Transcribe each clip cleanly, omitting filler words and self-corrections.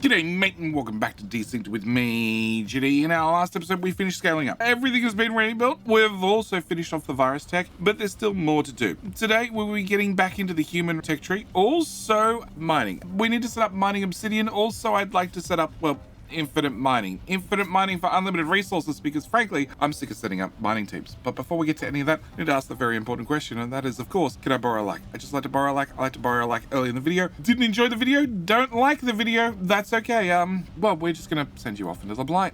G'day mate and welcome back to Desynced with me, Jitty. In our last episode we finished scaling up. Everything has been rebuilt. We've also finished off the virus tech, but there's still more to do. Today we'll be getting back into the human tech tree. Also mining. We need to set up mining obsidian. Also I'd like to set up, well, infinite mining. Infinite mining for unlimited resources because frankly, I'm sick of setting up mining teams. But before we get to any of that, I need to ask the very important question, and that is, of course, can I borrow a like? I just like to borrow a like. I like to borrow a like early in the video. Didn't enjoy the video? Don't like the video? That's okay. Well, we're just gonna send you off into the blight.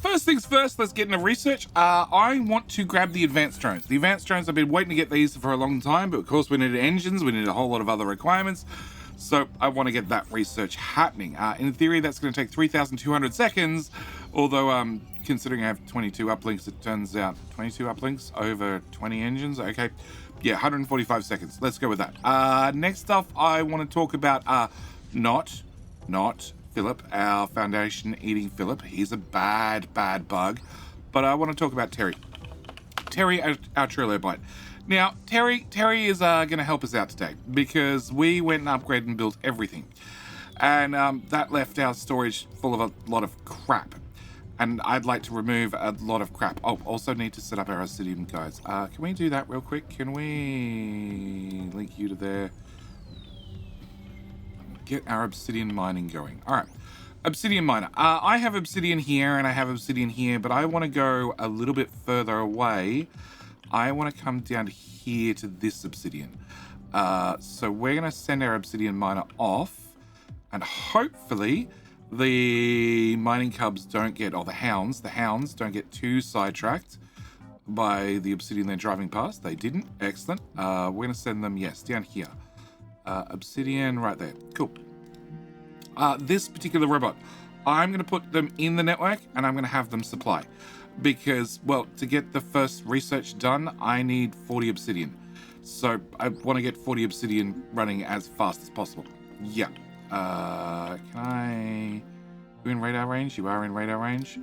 First things first, let's get into research. I want to grab the advanced drones. The advanced drones, I've been waiting to get these for a long time, but of course we needed engines, we need a whole lot of other requirements. So I want to get that research happening. In theory, that's going to take 3,200 seconds, although considering I have 22 uplinks, it turns out 22 uplinks over 20 engines. Okay, yeah, 145 seconds. Let's go with that. Next up, I want to talk about not Philip, our foundation eating Philip. He's a bad bug. But I want to talk about Terry. Terry, our trilobite. Now, Terry is going to help us out today because we went and upgraded and built everything. And that left our storage full of a lot of crap. And I'd like to remove a lot of crap. Oh, also need to set up our obsidian, guys. Can we do that real quick? Can we link you to there? Get our obsidian mining going. All right. Obsidian miner. I have obsidian here and I have obsidian here, but I want to go a little bit further away. I want to come down here to this obsidian. So we're going to send our obsidian miner off, and hopefully the mining cubs don't get, or the hounds don't get too sidetracked by the obsidian they're driving past. They didn't. Excellent. We're going to send them, yes, down here. Obsidian right there. Cool. This particular robot, I'm going to put them in the network and I'm going to have them supply. Because, well, to get the first research done, I need 40 obsidian. So I want to get 40 obsidian running as fast as possible. Yeah. Are you in radar range? You are in radar range.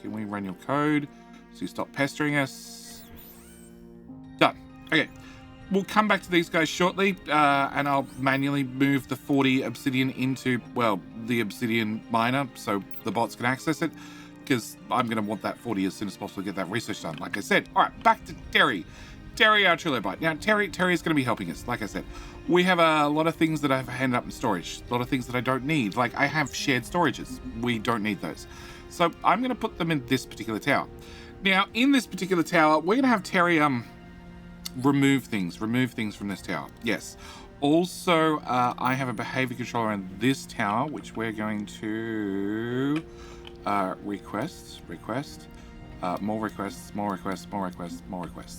Can we run your code so you stop pestering us? Done. Okay. We'll come back to these guys shortly, and I'll manually move the 40 obsidian into, well, the obsidian miner so the bots can access it. Because I'm going to want that 40 as soon as possible to get that research done, like I said. All right, back to Terry. Terry, our trilobite. Now, Terry is going to be helping us, like I said. We have a lot of things that I've handed up in storage. A lot of things that I don't need. Like, I have shared storages. We don't need those. So, I'm going to put them in this particular tower. Now, in this particular tower, we're going to have Terry remove things from this tower. Yes. Also, I have a behavior controller in this tower, which we're going to... request, more requests,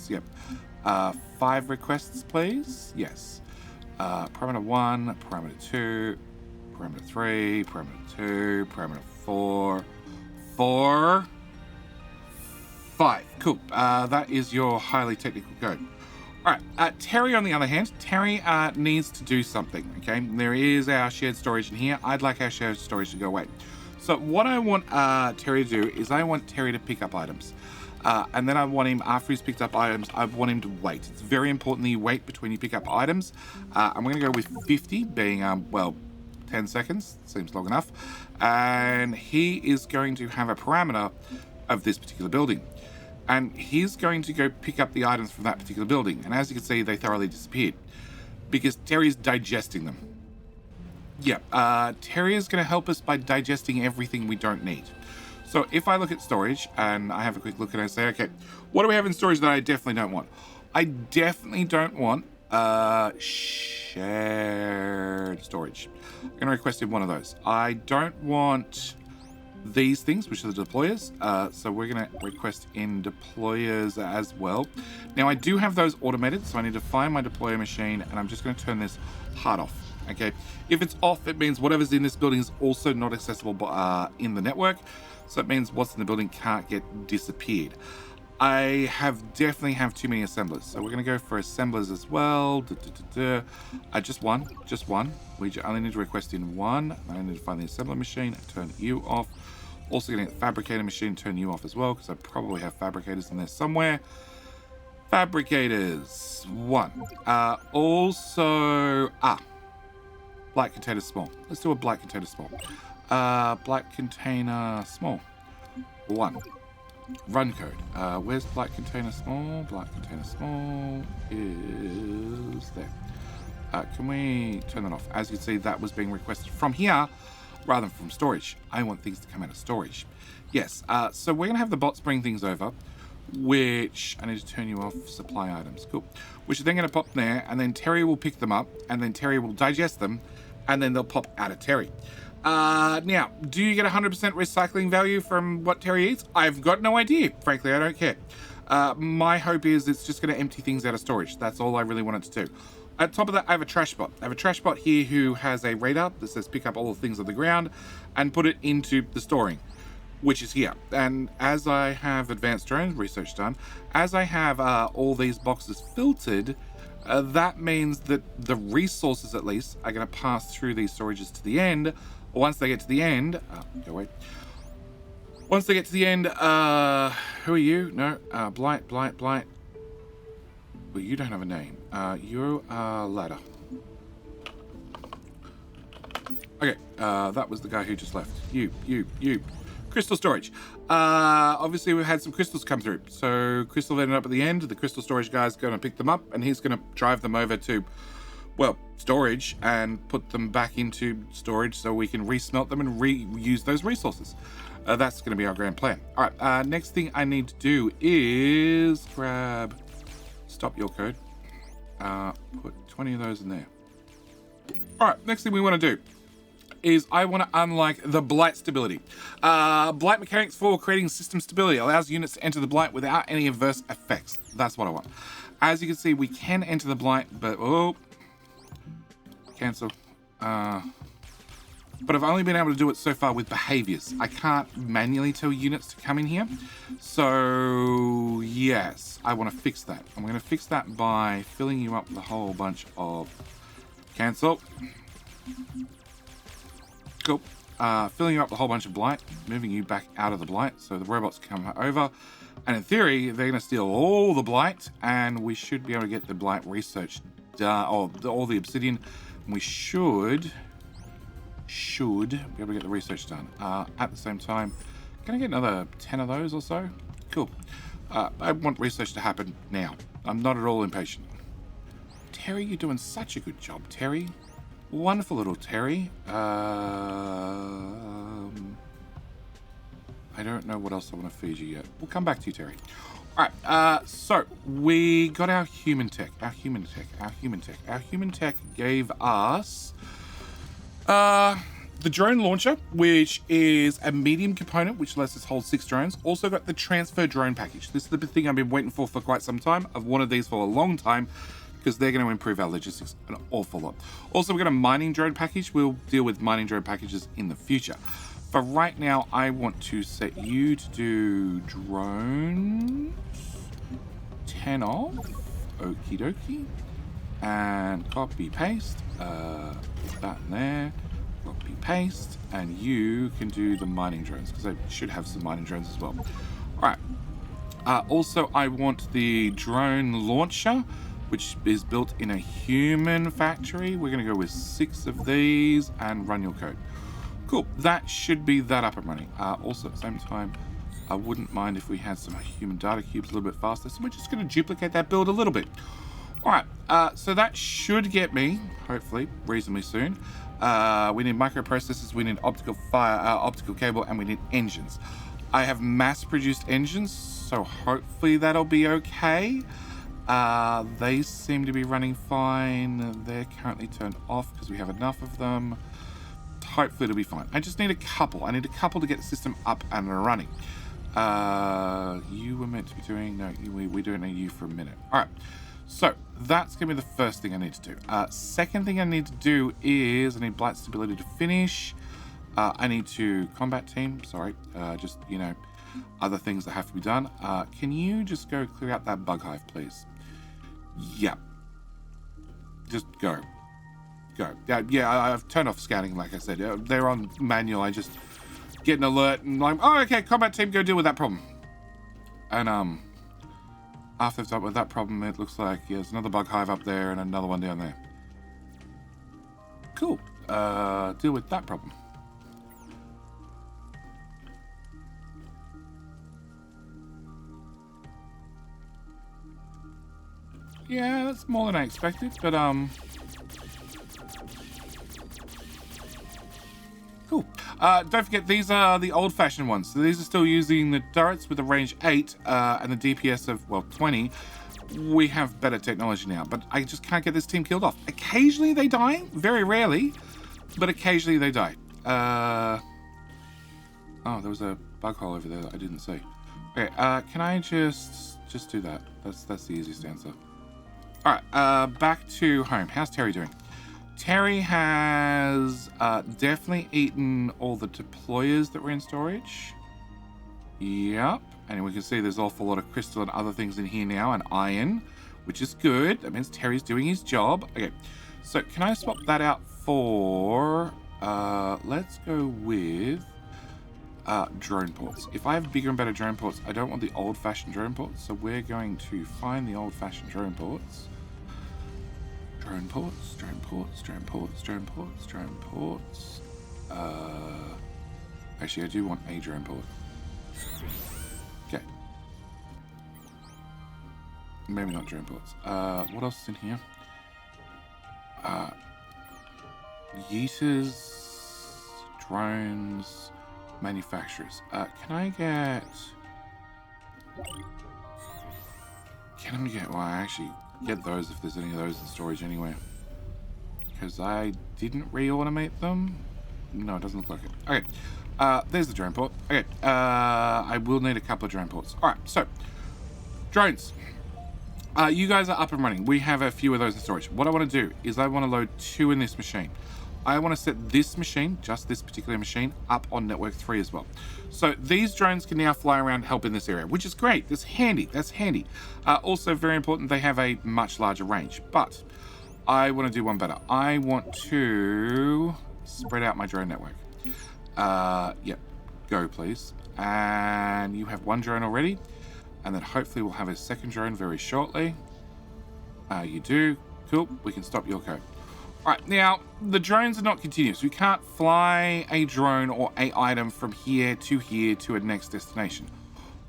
yep. 5 requests, please, yes. Parameter 1, parameter 2, parameter 3, parameter 2, parameter 4, 5, cool. That is your highly technical code. All right, Terry, on the other hand, Terry needs to do something, okay? There is our shared storage in here. I'd like our shared storage to go away. So what I want Terry to do is I want Terry to pick up items. And then I want him, after he's picked up items, I want him to wait. It's very important that you wait between you pick up items. I'm going to go with 50 being, well, 10 seconds. Seems long enough. And he is going to have a parameter of this particular building. And he's going to go pick up the items from that particular building. And as you can see, they thoroughly disappeared. Because Terry's digesting them. Yeah, Terry is going to help us by digesting everything we don't need. So if I look at storage and I have a quick look and I say, okay, what do we have in storage that I definitely don't want? I definitely don't want shared storage. I'm going to request in one of those. I don't want these things, which are the deployers. So we're going to request in deployers as well. Now I do have those automated, so I need to find my deployer machine and I'm just going to turn this hard off. Okay, if it's off, it means whatever's in this building is also not accessible in the network. So it means what's in the building can't get disappeared. I definitely have too many assemblers. So we're going to go for assemblers as well. Just one. We only need to request in one. I need to find the assembler machine and turn you off. Also getting a fabricator machine, turn you off as well, because I probably have fabricators in there somewhere. Fabricators, 1. Black container small. Let's do a black container small. Black container small. 1. Run code. Where's black container small? Black container small is there. Can we turn that off? As you can see, that was being requested from here rather than from storage. I want things to come out of storage. Yes, so we're going to have the bots bring things over, which I need to turn you off supply items. Cool. Which are then going to pop there, and then Terry will pick them up, and then Terry will digest them, and then they'll pop out of Terry. Now, do you get 100% recycling value from what Terry eats? I've got no idea. Frankly, I don't care. My hope is it's just going to empty things out of storage. That's all I really want it to do. At top of that, I have a trash bot. I have a trash bot here who has a radar that says pick up all the things on the ground and put it into the storing, which is here. And as I have advanced drone research done, as I have all these boxes filtered, that means that the resources, at least, are going to pass through these storages to the end. Once they get to the end, go away. Once they get to the end, who are you? No, Blight. Well, you don't have a name. You are Ladder. Okay, that was the guy who just left. You. Crystal storage. Obviously, we've had some crystals come through. So, crystal ended up at the end. The crystal storage guy's going to pick them up, and he's going to drive them over to, well, storage and put them back into storage so we can resmelt them and reuse those resources. That's going to be our grand plan. All right, next thing I need to do is grab... Stop your code. Put 20 of those in there. All right, next thing we want to do is I want to unlock the blight stability. Blight mechanics for creating system stability allows units to enter the blight without any adverse effects. That's what I want. As you can see, we can enter the blight, but cancel. But I've only been able to do it so far with behaviors. I can't manually tell units to come in here. So yes, I want to fix that. I'm going to fix that by filling you up with a whole bunch of cancel. Cool. Filling you up with a whole bunch of blight, moving you back out of the blight so the robots come over. And in theory, they're going to steal all the blight, and we should be able to get the blight research done, or all the obsidian. And we should be able to get the research done. At the same time, can I get another 10 of those or so? Cool. I want research to happen now. I'm not at all impatient. Terry, you're doing such a good job, Terry. Wonderful little Terry. I don't know what else I want to feed you yet. We'll come back to you, Terry. All right, so we got our human tech. Our human tech gave us the drone launcher, which is a medium component, which lets us hold 6 drones. Also got the transfer drone package. This is the thing I've been waiting for quite some time. I've wanted these for a long time because they're going to improve our logistics an awful lot. Also, we've got a mining drone package. We'll deal with mining drone packages in the future. For right now, I want to set you to do drones 10 off. Okie dokie. And copy paste. Put that in there. Copy paste. And you can do the mining drones because I should have some mining drones as well. All right. Also, I want the drone launcher, which is built in a human factory. We're going to go with 6 of these and run your code. Cool, that should be that up and running. Also, at the same time, I wouldn't mind if we had some human data cubes a little bit faster. So we're just going to duplicate that build a little bit. All right, so that should get me, hopefully, reasonably soon. We need microprocessors, we need optical cable, and we need engines. I have mass-produced engines, so hopefully that'll be okay. They seem to be running fine. They're currently turned off because we have enough of them. Hopefully it'll be fine. I just need a couple. I need a couple to get the system up and running. You were meant to be doing... No, we don't need you for a minute. All right. So that's going to be the first thing I need to do. Second thing I need to do is I need blight stability to finish. I need to combat team. Sorry. Just, you know, other things that have to be done. Can you just go clear out that bug hive, please? Yeah. Just go. Go. Yeah, I've turned off scanning, like I said. They're on manual. I just get an alert and I'm, oh, okay, combat team, go deal with that problem. And after I've dealt with that problem, it looks like there's another bug hive up there and another one down there. Cool. deal with that problem. Yeah, that's more than I expected, but cool. Don't forget, these are the old-fashioned ones. So these are still using the turrets with a range 8 and a DPS of, well, 20. We have better technology now, but I just can't get this team killed off. Occasionally they die, very rarely, but occasionally they die. Oh, there was a bug hole over there that I didn't see. Okay, can I just do that? That's the easiest answer. All right, back to home. How's Terry doing? Terry has definitely eaten all the deployers that were in storage. Yep. And we can see there's an awful lot of crystal and other things in here now, and iron, which is good. That means Terry's doing his job. Okay, so can I swap that out for... let's go with drone ports. If I have bigger and better drone ports, I don't want the old-fashioned drone ports, so we're going to find the old-fashioned drone ports. Drone ports, drone ports, drone ports, drone ports, drone ports. Actually, I do want a drone port. Okay. Maybe not drone ports. What else is in here? Yeeters, drones, manufacturers. Can I get... Well, I actually get those if there's any of those in storage anywhere. Because I didn't re-automate them. No, it doesn't look like it. Okay. There's the drone port. Okay. I will need a couple of drone ports. Alright, so. Drones. You guys are up and running. We have a few of those in storage. What I want to do is I want to load 2 in this machine. I want to set this machine, just this particular machine, up on network 3 as well. So these drones can now fly around and help in this area, which is great. That's handy. That's handy. Also very important, they have a much larger range. But I want to do one better. I want to spread out my drone network. Yep. Go, please. And you have 1 drone already. And then hopefully we'll have a second drone very shortly. You do. Cool. We can stop your code. Alright, now, the drones are not continuous. We can't fly a drone or a item from here to a next destination.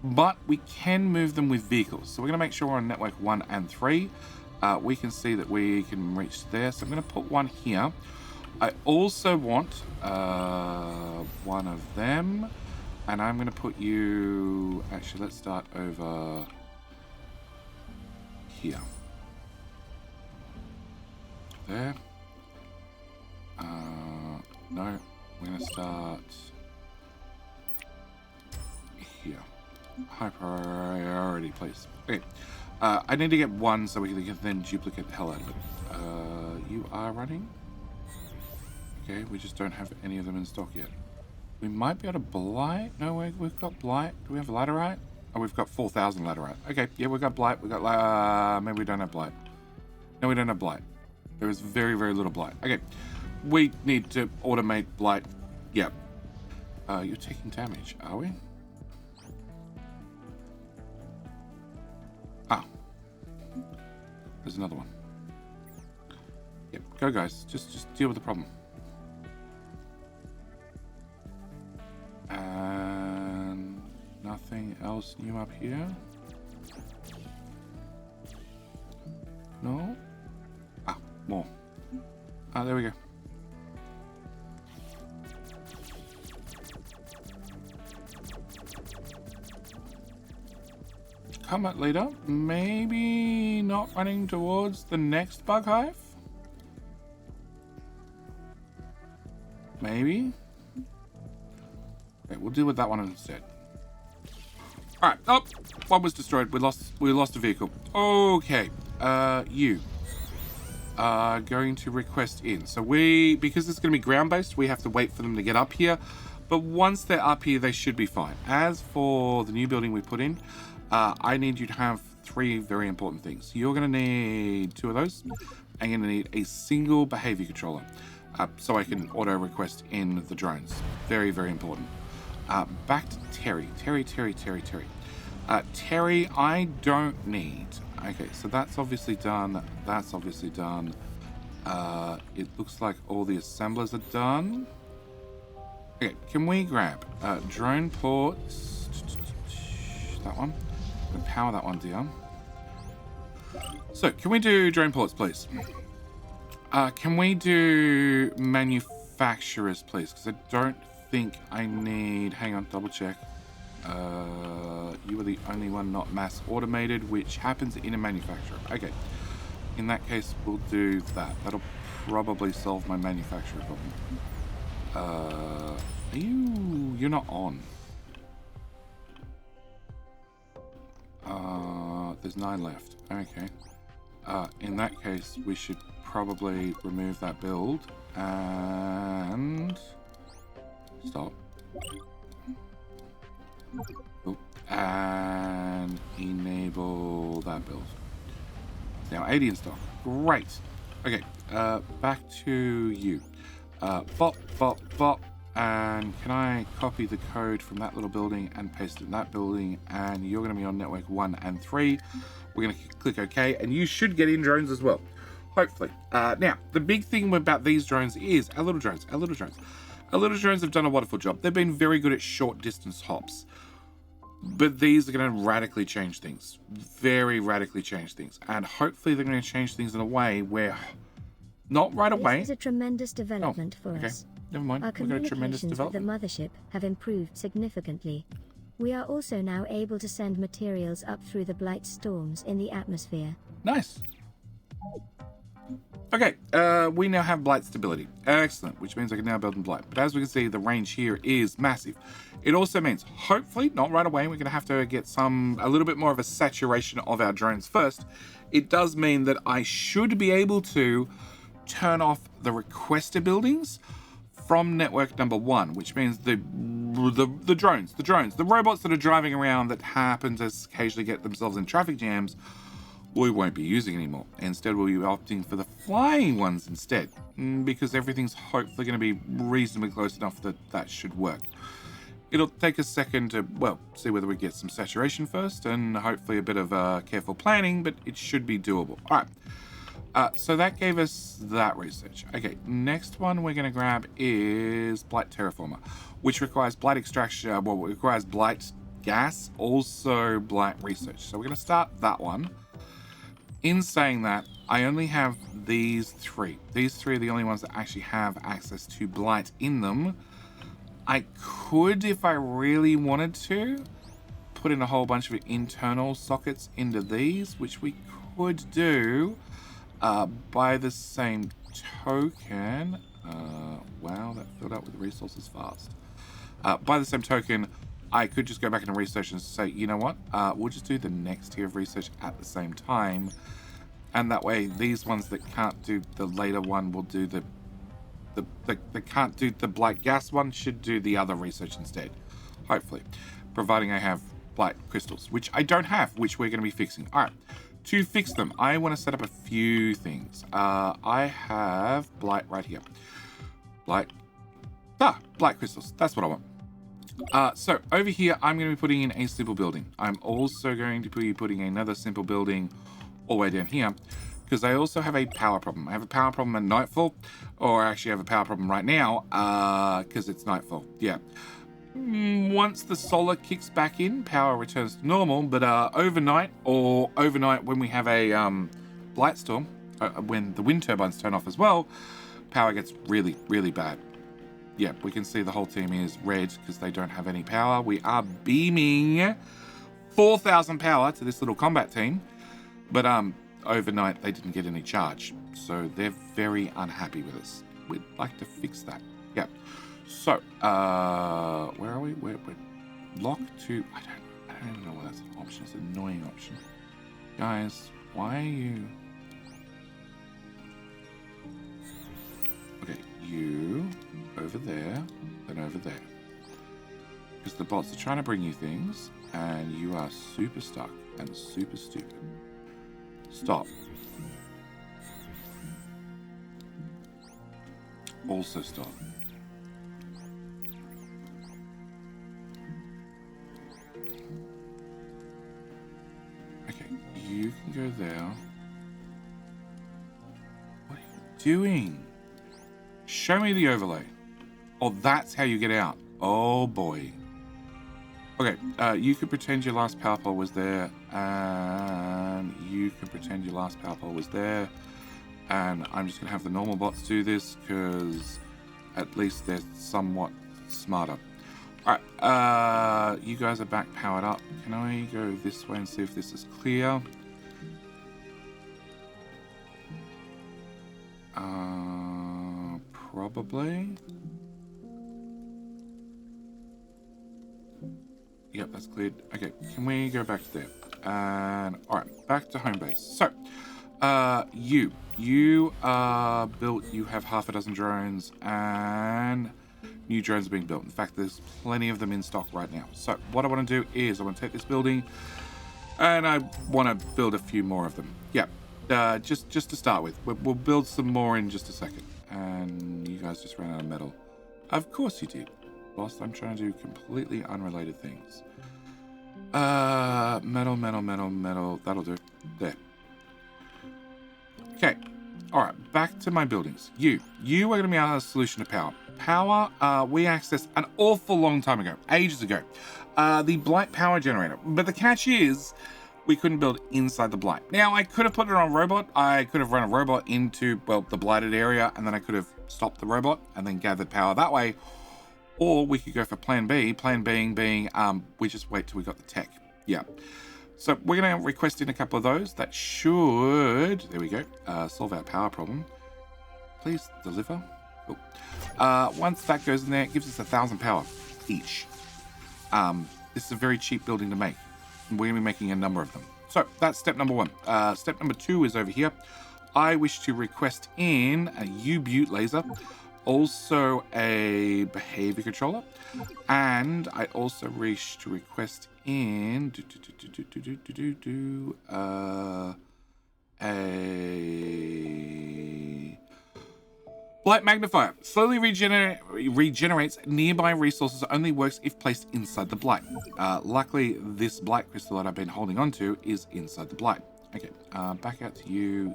But we can move them with vehicles. So we're going to make sure we're on network 1 and 3. We can see that we can reach there. So I'm going to put 1 here. I also want 1 of them. And I'm going to put you... Actually, let's start over here. There. No, we're going to start here. High priority, please. Okay. I need to get 1 so we can then duplicate the hell out of it. You are running? Okay, we just don't have any of them in stock yet. We might be able to blight. No, we've got blight. Do we have laterite? Oh, we've got 4,000 laterite. Okay, yeah, we've got blight. We've got maybe we don't have blight. No, we don't have blight. There is very, very little blight. Okay, we need to automate blight. Yep. You're taking damage, are we? Ah. There's another one. Yep, go guys. Just deal with the problem. And nothing else new up here? No? Ah, more. Ah, there we go. Combat leader, maybe not running towards the next bug hive? Maybe? Okay, we'll deal with that one instead. Alright, oh, 1 was destroyed. We lost a vehicle. Okay, you are going to request in. So because it's going to be ground-based, we have to wait for them to get up here. But once they're up here, they should be fine. As for the new building we put in, I need you to have 3 very important things. You're going to need 2 of those. I'm going to need a single behavior controller. So I can auto-request in the drones. Very, very important. Back to Terry. Terry, I don't need... Okay, so that's obviously done. That's obviously done. It looks like all the assemblers are done. Okay, can we grab drone ports? That one. I'm gonna power that one down. So, can we do drone ports, please? Can we do manufacturers, please? Because I don't think I need... Hang on, double check. You are the only one not mass automated, which happens in a manufacturer. Okay. In that case, we'll do that. That'll probably solve my manufacturer problem. You're not on. There's 9 left. Okay. In that case, we should probably remove that build and stop. Oh, and enable that build. Now 80 in stock. Great. Okay, back to you. Bop, bop, bop. And can I copy the code from that little building and paste it in that building? And you're going to be on network 1 and 3. We're going to click OK, and you should get in drones as well, hopefully. Now, the big thing about these drones is our little drones. Our little drones have done a wonderful job. They've been very good at short distance hops. But these are going to radically change things. Very radically change things. And hopefully they're going to change things in a way where, not right away. This is a tremendous development for okay. us. Never mind. Our We've got a tremendous communications with the development. mothership have improved significantly. We are also now able to send materials up through the blight storms in the atmosphere. Nice. Okay, we now have blight stability. Excellent, which means I can now build in blight. But as we can see, the range here is massive. It also means, hopefully, not right away, we're going to have to get a little bit more of a saturation of our drones first. It does mean that I should be able to turn off the requester buildings from network number 1, which means the drones, the robots that are driving around that happen to occasionally get themselves in traffic jams, we won't be using anymore. Instead, we'll be opting for the flying ones instead, because everything's hopefully going to be reasonably close enough that that should work. It'll take a second to, well, see whether we get some saturation first and hopefully a bit of careful planning, but it should be doable. All right. So that gave us that research. Okay, next one we're going to grab is Blight Terraformer, which requires blight extraction, it requires blight gas, also blight research. So we're going to start that one. In saying that, I only have these 3. These 3 are the only ones that actually have access to blight in them. I could, if I really wanted to, put in a whole bunch of internal sockets into these, which we could do. By the same token, wow, that filled out with resources fast. By the same token, I could just go back into research and say, you know what, we'll just do the next tier of research at the same time. And that way, these ones that can't do the later one will do they can't do the blight gas one, should do the other research instead. Hopefully. Providing I have blight crystals, which I don't have, which we're going to be fixing. All right. To fix them, I want to set up a few things. I have blight right here. Blight crystals. That's what I want. So over here, I'm going to be putting in a simple building. I'm also going to be putting another simple building all the way down here, because I also have a power problem. I have a power problem at nightfall, or I actually have a power problem right now, because it's nightfall. Yeah. Once the solar kicks back in, power returns to normal, but overnight when we have a blight storm, when the wind turbines turn off as well, power gets really, really bad. Yeah, we can see the whole team is red because they don't have any power. We are beaming 4,000 power to this little combat team, but overnight they didn't get any charge, so they're very unhappy with us. We'd like to fix that. Yeah. So, where are we? We're lock to... I don't even know why that's an option. It's an annoying option. Guys, why are you... Okay, you over there, then over there. Because the bots are trying to bring you things, and you are super stuck and super stupid. Stop. Also stop. Okay, you can go there. What are you doing? Show me the overlay. Oh, that's how you get out. Oh boy. Okay, you could pretend your last power pole was there, and you can pretend your last power pole was there, and I'm just gonna have the normal bots do this because at least they're somewhat smarter. All right, you guys are back powered up. Can I go this way and see if this is clear? Probably. Yep, that's cleared. Okay, can we go back to there? And all right, back to home base. So, you are built. You have half a dozen drones, and new drones are being built. In fact, there's plenty of them in stock right now. So, what I want to do is I want to take this building, and I want to build a few more of them. Yeah, just to start with. We'll build some more in just a second. And you guys just ran out of metal. Of course you did. Whilst I'm trying to do completely unrelated things. Metal. That'll do. There. Okay. Alright, back to my buildings. You are going to be our solution to power. Power, we accessed an awful long time ago. Ages ago. The Blight power generator. But the catch is, we couldn't build inside the Blight. Now, I could have put it on a robot. I could have run a robot into, well, the blighted area, and then I could have stopped the robot and then gathered power that way. Or we could go for plan B. Plan B being, we just wait till we got the tech. Yeah. So we're going to request in a couple of those. That should, there we go, solve our power problem. Please deliver. Cool. Once that goes in there, it gives us 1,000 power each. This is a very cheap building to make. We're going to be making a number of them. So that's step number one. Step number two is over here. I wish to request in a U-Butte laser, also a behavior controller, and I also wish to request in a Blight magnifier. Slowly regenerates nearby resources, only works if placed inside the Blight. Luckily, this Blight crystal that I've been holding on to is inside the Blight. Okay, back out to you.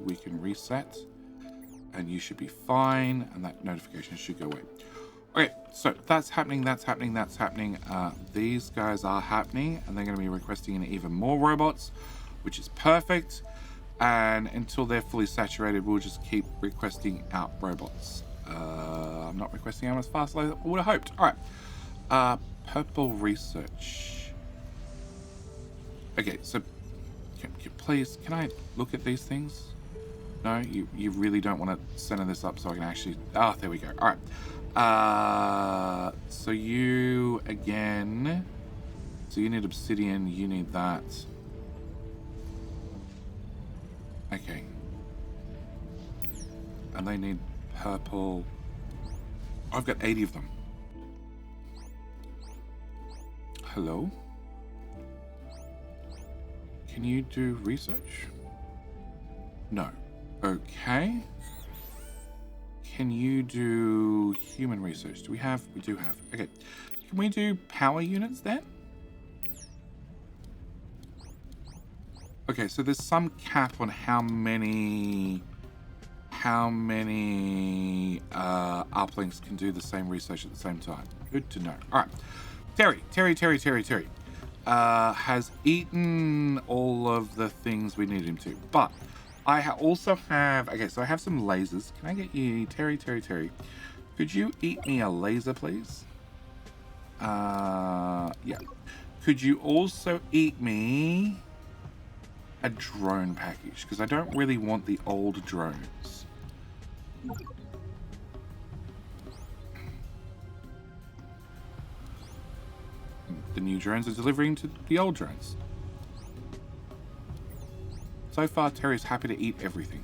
We can reset. And you should be fine. And that notification should go away. Okay, so that's happening. These guys are happening. And they're going to be requesting in even more robots, which is perfect. And until they're fully saturated, we'll just keep requesting out robots. I'm not requesting them as fast as I would have hoped. All right. Purple research. Okay, so please, can I look at these things? No, you really don't want to center this up so I can actually... Ah, there we go. All right. So you, again... So you need obsidian, you need that. Okay. And they need purple. I've got 80 of them. Hello? Can you do research? No. Okay. Can you do human research? Do we have? We do have. Okay. Can we do power units then? Okay, so there's some cap on how many uplinks can do the same research at the same time. Good to know. All right, Terry has eaten all of the things we need him to, but I also have, okay, so I have some lasers. Can I get you, Terry? Could you eat me a laser, please? Yeah. Could you also eat me a drone package? Because I don't really want the old drones. The new drones are delivering to the old drones. So far, Terry's happy to eat everything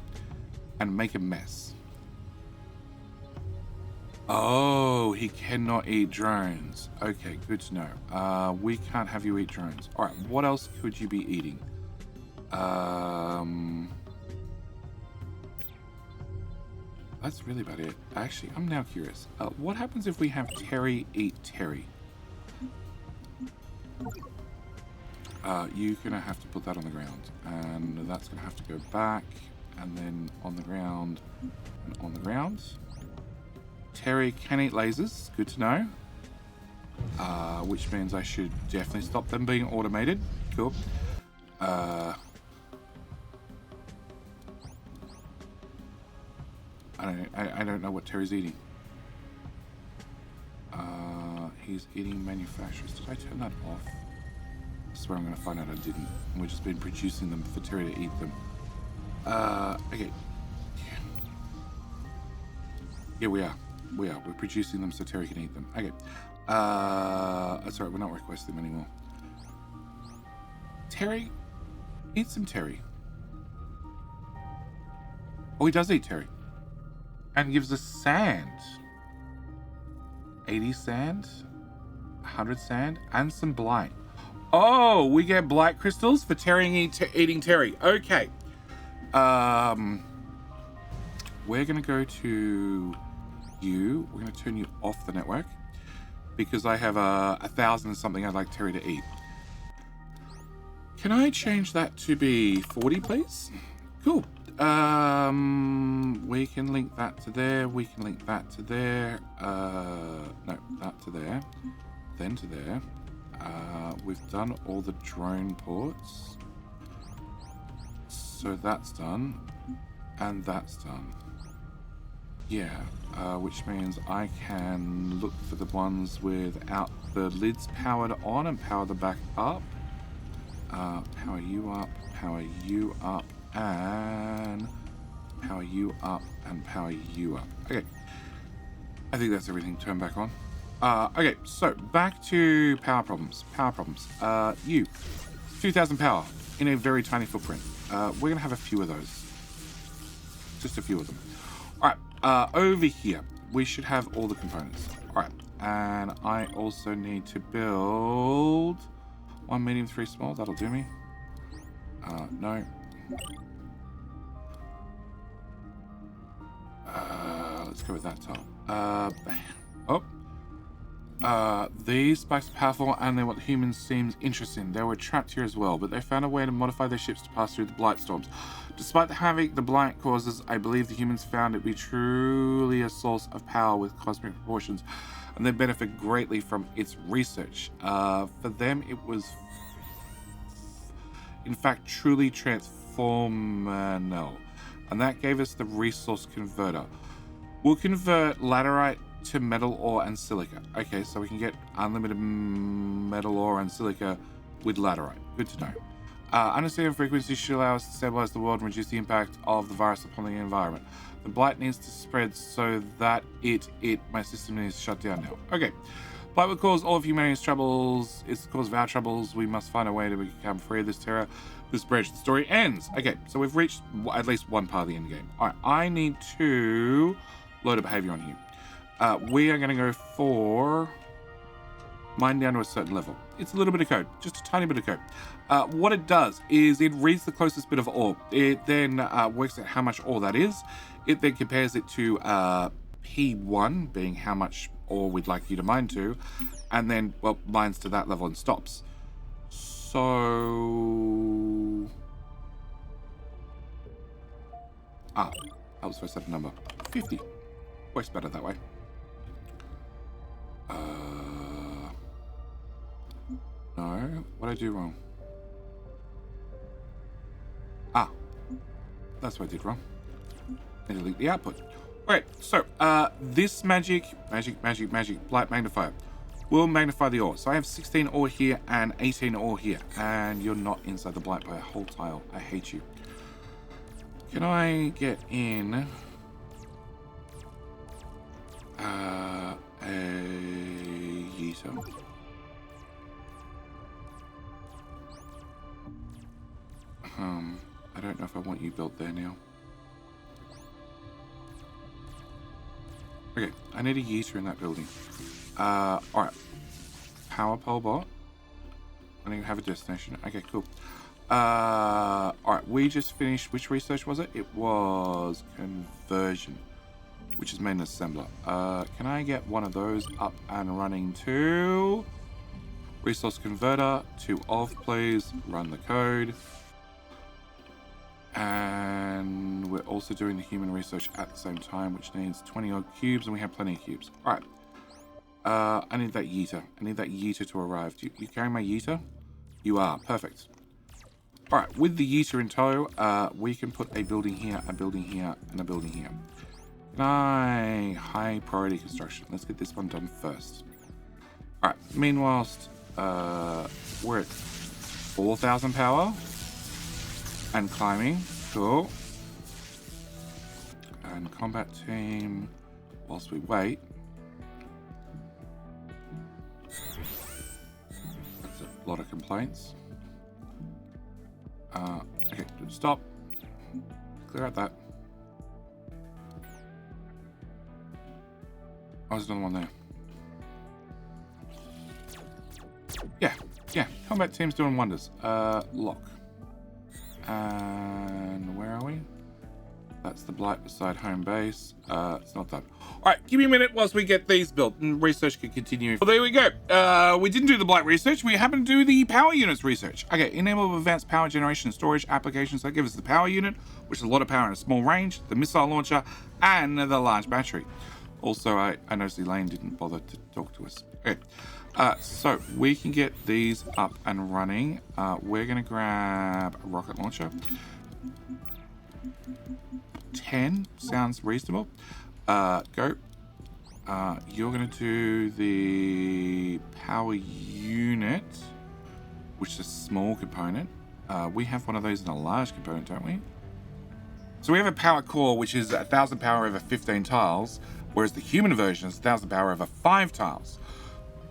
and make a mess. Oh, he cannot eat drones. Okay, good to know. We can't have you eat drones. All right, what else could you be eating? That's really about it. Actually, I'm now curious. What happens if we have Terry eat Terry? You're gonna have to put that on the ground, and that's gonna have to go back. and then on the ground, and on the ground. Terry can eat lasers, good to know. Which means I should definitely stop them being automated. Cool. I don't know what Terry's eating. He's eating manufacturers. Did I turn that off? I swear I'm going to find out I didn't. We've just been producing them for Terry to eat them. Okay. Yeah, we are. We're producing them so Terry can eat them. Okay. Sorry, we're not requesting them anymore. Terry? Eat some Terry. Oh, he does eat Terry. And gives us sand. 80 sand, 100 sand, and some blight. Oh, we get blight crystals for eating Terry. Okay. We're going to go to you. We're going to turn you off the network because I have 1,000 and something I'd like Terry to eat. Can I change that to be 40, please? Cool. We can link that to there. We can link that to there. No, that to there. Then to there. We've done all the drone ports. So that's done. And that's done. Yeah, which means I can look for the ones without the lids powered on and power them back up. Power you up, and power you up, and power you up. Okay. I think that's everything turned back on. Okay, so back to power problems. You. 2,000 power in a very tiny footprint. We're going to have a few of those. Just a few of them. Alright, over here, we should have all the components. Alright, and I also need to build 1 medium, 3 small. That'll do me. No. Let's go with that top. These spikes are powerful and they're what humans seems interesting. They were trapped here as well, but they found a way to modify their ships to pass through the blight storms. Despite the havoc the blight causes, I believe the humans found it to be truly a source of power with cosmic proportions, and they benefit greatly from its research. For them, it was, in fact, truly transformational, and that gave us the resource converter. We'll convert laterite to metal ore and silica. Okay, so we can get unlimited metal ore and silica with laterite. Good to know. Understanding frequency should allow us to stabilize the world and reduce the impact of the virus upon the environment. The blight needs to spread so that my system needs to shut down now. Okay. Blight will cause all of humanity's troubles. It's the cause of our troubles. We must find a way to become free of this terror. This branch of the story ends. Okay, so we've reached at least one part of the end game. Alright, I need to load a behavior on here. We are going to go for mine down to a certain level. It's a little bit of code, just a tiny bit of code. What it does is it reads the closest bit of ore. It then works out how much ore that is. It then compares it to P1, being how much ore we'd like you to mine to, and then, well, mines to that level and stops. So... that was supposed to have a number. 50. Works better that way. No. What'd I do wrong? That's what I did wrong. And delete the output. Alright, so, this magic, blight magnifier will magnify the ore. So I have 16 ore here and 18 ore here. And you're not inside the blight by a whole tile. I hate you. Can I get in... a yeeter. I don't know if I want you built there now. Okay, I need a yeeter in that building. Alright. Power pole bot. I need to have a destination. Okay, cool. Alright, we just finished, which research was it? It was conversion, which is maintenance assembler. Can I get one of those up and running too? Resource converter, 2 of, please. Run the code. And we're also doing the human research at the same time, which needs 20 odd cubes, and we have plenty of cubes. All right. I need that yeeter. I need that yeeter to arrive. Do you carry my yeeter? You are. Perfect. All right. With the yeeter in tow, we can put a building here, a building here, and a building here. Can I... High priority construction. Let's get this one done first. All right. Meanwhile, we're at 4,000 power. And climbing. Cool. And combat team, whilst we wait. That's a lot of complaints. Okay, stop. Clear out that. Oh, there's another one there. Yeah. Combat team's doing wonders. Lock. And where are we? That's the blight beside home base. It's not done. All right, give me a minute whilst we get these built and research can continue. Well, there we go. We didn't do the blight research. We happened to do the power units research. Okay, enable advanced power generation and storage applications. That gives us the power unit, which is a lot of power in a small range, the missile launcher, and the large battery. Also, I noticed ELAINE didn't bother to talk to us. Okay. So we can get these up and running. We're going to grab a rocket launcher. 10 sounds reasonable. Go. You're going to do the power unit, which is a small component. We have one of those in a large component, don't we? So we have a power core, which is 1,000 power over 15 tiles, whereas the human version is 1,000 power over 5 tiles.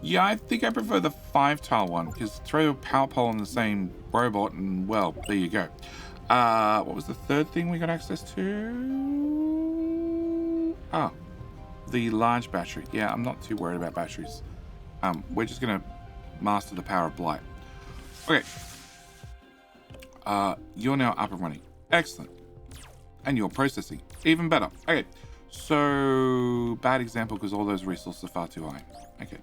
Yeah, I think I prefer the 5-tile one, because throw a power pole on the same robot and, well, there you go. What was the third thing we got access to? Oh, the large battery. Yeah, I'm not too worried about batteries. We're just going to master the power of blight. Okay. You're now up and running. Excellent. And you're processing. Even better. Okay. So, bad example because all those resources are far too high. Okay.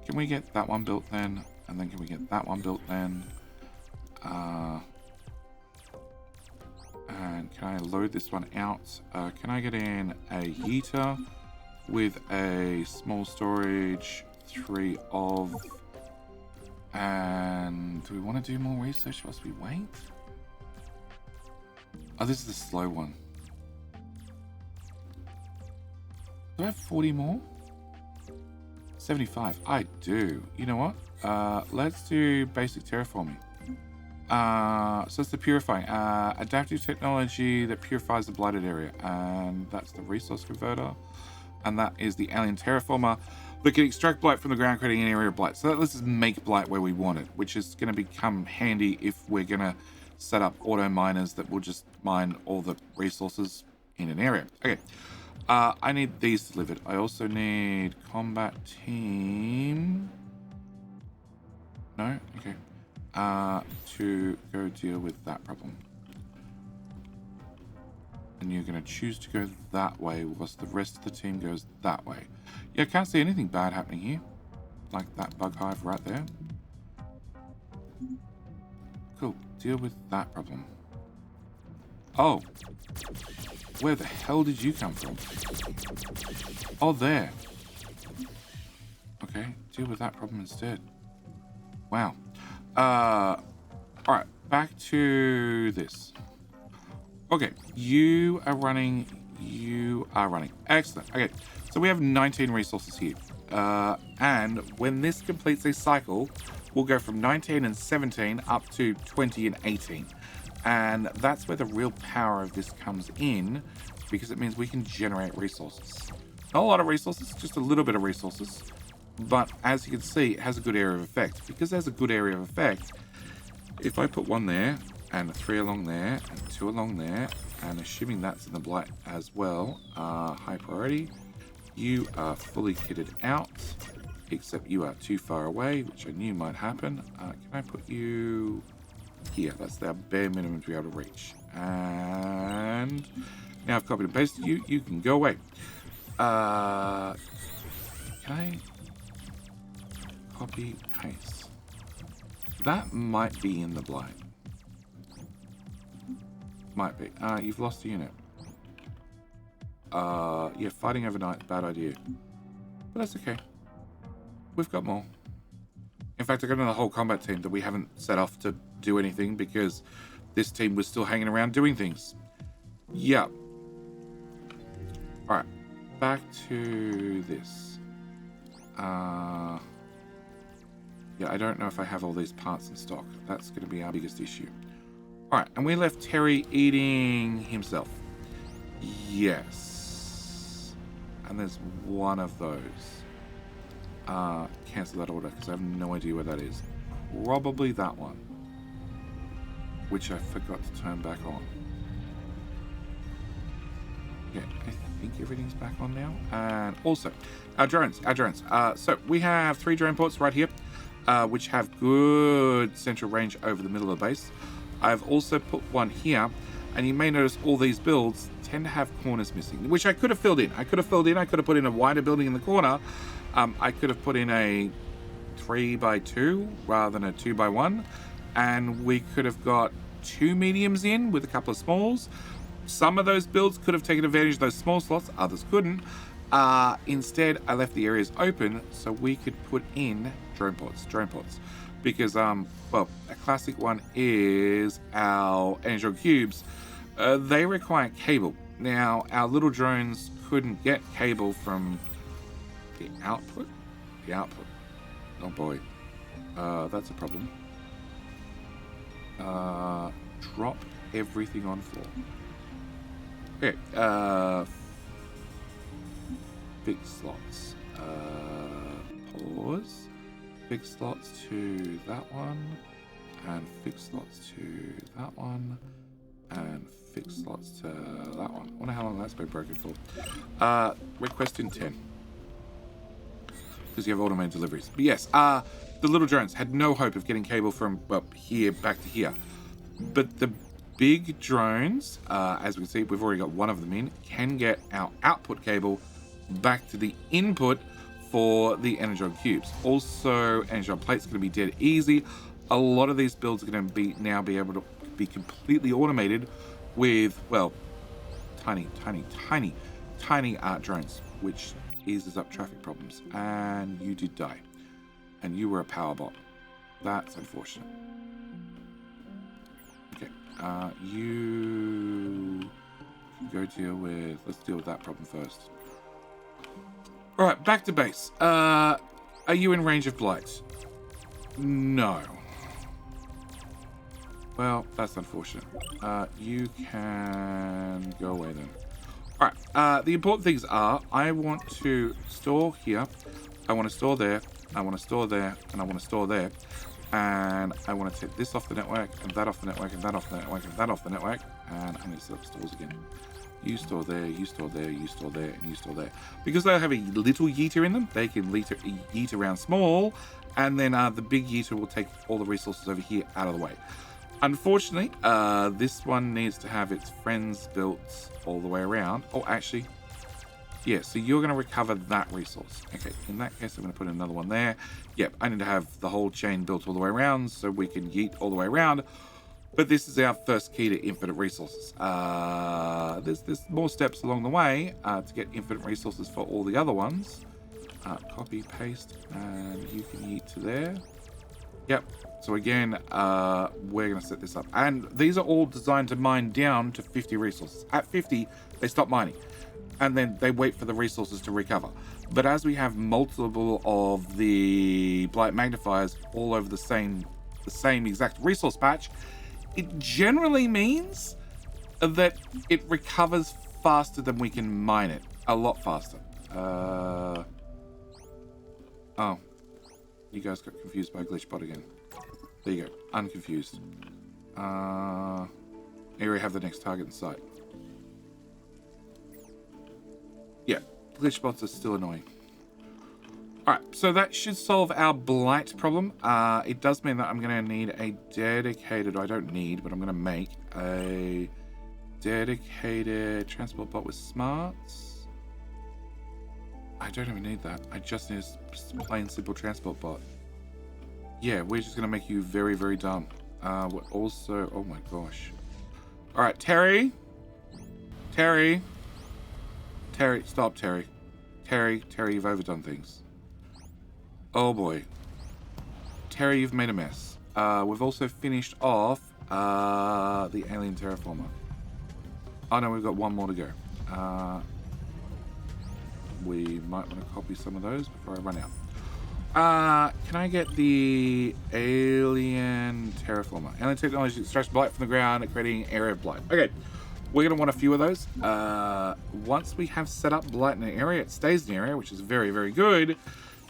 Can we get that one built then? And then can we get that one built then? And can I load this one out? Can I get in a heater with a small storage, 3 of... And do we want to do more research whilst we wait? Oh, this is the slow one. Do I have 40 more? 75. I do. You know what? Let's do basic terraforming. So it's the purifying. Adaptive technology that purifies the blighted area. And that's the resource converter. And that is the alien terraformer that can extract blight from the ground, creating an area of blight. So that lets us make blight where we want it, which is going to become handy if we're going to set up auto miners that will just mine all the resources in an area. Okay. I need these delivered. I also need combat team. No? Okay. To go deal with that problem. And you're going to choose to go that way whilst the rest of the team goes that way. Yeah, I can't see anything bad happening here. Like that bug hive right there. Cool. Deal with that problem. Oh. Where the hell did you come from? Oh, there. Okay, deal with that problem instead. Wow. Alright, back to this. Okay, you are running. Excellent. Okay, so we have 19 resources here. And when this completes a cycle, we'll go from 19 and 17 up to 20 and 18. And that's where the real power of this comes in, because it means we can generate resources. Not a lot of resources, just a little bit of resources. But as you can see, it has a good area of effect. Because there's a good area of effect, if I put 1 there, and 3 along there, and 2 along there, and assuming that's in the blight as well, high priority, you are fully kitted out, except you are too far away, which I knew might happen. Can I put you... here? That's the bare minimum to be able to reach. And now I've copied and pasted you. You can go away. Can I copy paste? That might be in the blight. Might be. You've lost a unit. Yeah, fighting overnight, bad idea. But that's okay. We've got more. In fact, I got another whole combat team that we haven't set off to do anything because this team was still hanging around doing things. Yeah. Alright. Back to this. Yeah, I don't know if I have all these parts in stock. That's going to be our biggest issue. Alright, and we left Terry eating himself. Yes. And there's one of those. Cancel that order because I have no idea where that is. Probably that one. Which I forgot to turn back on. Yeah, I think everything's back on now. And also, our drones. So we have 3 drone ports right here, which have good central range over the middle of the base. I've also put one here, and you may notice all these builds tend to have corners missing, which I could have filled in. I could have put in a wider building in the corner. I could have put in a 3x2 rather than a 2x1, and we could have got 2 mediums in with a couple of smalls. Some of those builds could have taken advantage of those small slots, others couldn't. Instead, I left the areas open so we could put in drone ports. Because, well, a classic one is our energy cubes. They require cable. Now, our little drones couldn't get cable from the output. Oh boy, that's a problem. Drop everything on floor. Okay, fix slots. Pause. Fix slots to that one, and fix slots to that one, and fix slots to that one. I wonder how long that's been broken for. Request in 10. Because you have automated deliveries. But yes, the little drones had no hope of getting cable from, well, here back to here. But the big drones, as we can see, we've already got one of them in, can get our output cable back to the input for the energon cubes. Also, energon plate's going to be dead easy. A lot of these builds are going to be able to be completely automated with, well, tiny drones, which eases up traffic problems. And you did die. And you were a power bot. That's unfortunate. Okay, you go let's deal with that problem first. Alright, back to base. Are you in range of blight? No. Well, that's unfortunate. You can go away then. Alright, the important things are, I want to store here, I want to store there, I want to store there, and I want to store there. And I want to take this off the network, and that off the network, and that off the network, and that off the network. And I'm going to set up stores again. You store there, you store there, you store there, and you store there. Because they have a little yeeter in them, they can yeet around small, and then the big yeeter will take all the resources over here out of the way. Unfortunately, this one needs to have its friends built all the way around. Oh, actually, yeah, so you're going to recover that resource. Okay, in that case, I'm going to put another one there. Yep, I need to have the whole chain built all the way around so we can yeet all the way around. But this is our first key to infinite resources. There's more steps along the way to get infinite resources for all the other ones. Copy, paste, and you can yeet to there. Yep, so again, we're going to set this up. And these are all designed to mine down to 50 resources. At 50, they stop mining. And then they wait for the resources to recover. But as we have multiple of the blight magnifiers all over the same exact resource patch, it generally means that it recovers faster than we can mine it. A lot faster. Oh. You guys got confused by Glitchbot again. There you go. Unconfused. Here we have the next target in sight. Yeah, glitchbots are still annoying. Alright, so that should solve our blight problem. It does mean that I'm going to need a dedicated, I don't need, but I'm going to make a dedicated transport bot with smarts. I don't even need that. I just need a plain simple transport bot. Yeah, we're just going to make you very, very dumb. We're also, oh my gosh. All right, Terry. Terry, stop, Terry. Terry, you've overdone things. Oh boy. Terry, you've made a mess. We've also finished off the alien terraformer. Oh no, we've got one more to go. We might want to copy some of those before I run out. Can I get the alien terraformer? Alien technology extracts blight from the ground, creating area of blight. Okay, we're going to want a few of those. Once we have set up blight in an area, it stays in the area, which is very, very good,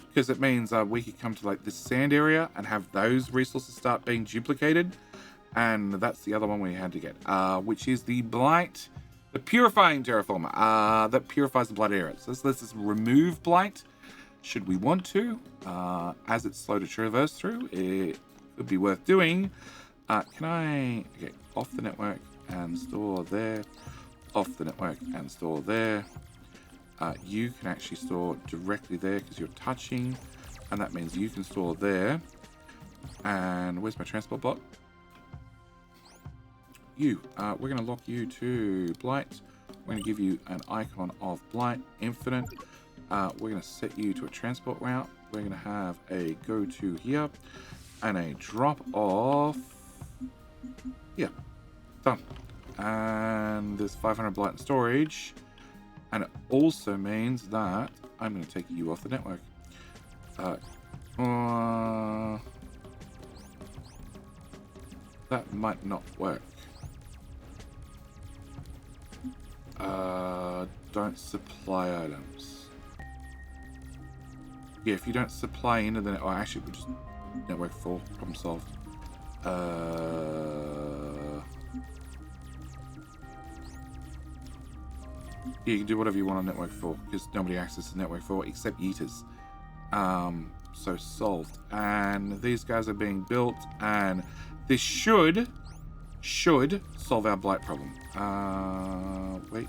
because it means we could come to like this sand area and have those resources start being duplicated. And that's the other one we had to get, which is the blight, the purifying terraformer, that purifies the blight area. So let's just remove blight, should we want to, as it's slow to traverse through. It could be worth doing. Can I, okay, off the network and store there, off the network and store there. You can actually store directly there because you're touching, and that means you can store there. And where's my transport bot? You, we're going to lock you to blight. We're going to give you an icon of blight infinite. We're going to set you to a transport route. We're going to have a go to here and a drop off. Yeah, done. And there's 500 blight in storage. And it also means that I'm going to take you off the network. That might not work. Don't supply items. Yeah, if you don't supply into the network, actually, we'll just network 4, problem solved. Yeah, you can do whatever you want on network 4 because nobody accesses network 4 except eaters. So solved. And these guys are being built, and this should solve our blight problem. Wait,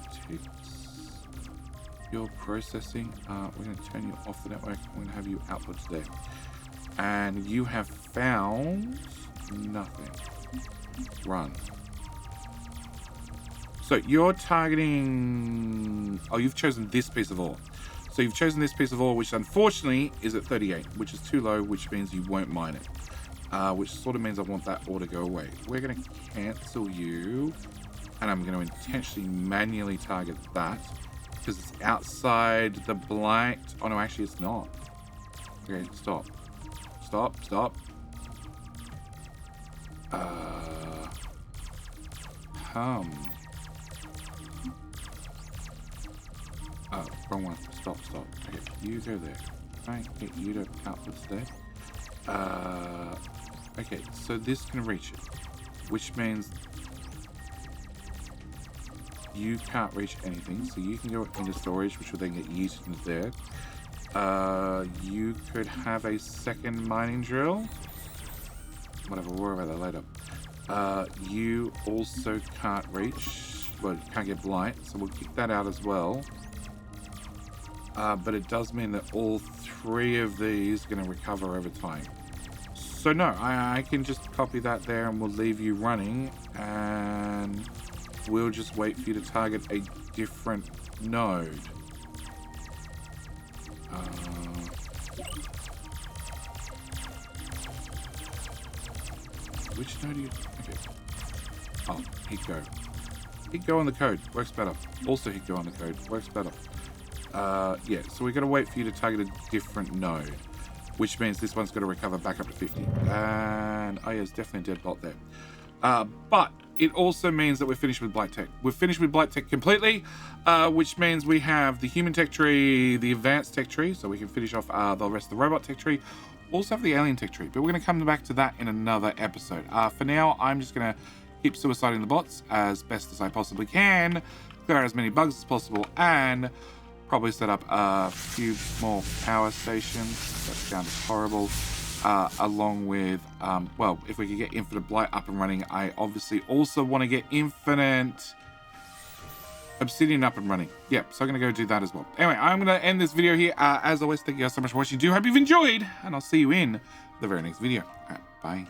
you're processing. We're going to turn you off the network. We're going to have you output today. And you have found nothing. Run. So you're targeting... Oh, you've chosen this piece of ore. So you've chosen this piece of ore, which unfortunately is at 38, which is too low, which means you won't mine it. Which sort of means I want that ore to go away. We're going to cancel you, and I'm going to intentionally manually target that because it's outside the blight. Oh no, actually it's not. Okay, stop. Oh, wrong one. Stop. Okay, you go there. Right, get you to output there. Okay, so this can reach it, which means you can't reach anything, so you can go into storage, which will then get used into there. You could have a second mining drill. Whatever, we'll worry about that later. You also can't reach, well, you can't get blight, so we'll kick that out as well. But it does mean that all 3 of these are going to recover over time. So no, I can just copy that there and we'll leave you running, and we'll just wait for you to target a different node. Which node do you... Okay. Oh, hit go. Hit go on the code. Works better. Also hit go on the code. Works better. Yeah, so we're going to wait for you to target a different node, which means this one's going to recover back up to 50. And, oh yeah, it's definitely a dead bot there. But it also means that we're finished with blight tech. We're finished with blight tech completely, which means we have the human tech tree, the advanced tech tree, so we can finish off the rest of the robot tech tree. Also have the alien tech tree, but we're going to come back to that in another episode. For now, I'm just going to keep suiciding the bots as best as I possibly can, clear out as many bugs as possible, and probably set up a few more power stations. That sounds horrible. Along with, well, if we could get Infinite Blight up and running, I obviously also want to get Infinite Obsidian up and running. Yep, so I'm going to go do that as well. Anyway, I'm going to end this video here. As always, thank you guys so much for watching. I do hope you've enjoyed, and I'll see you in the very next video. All right, bye.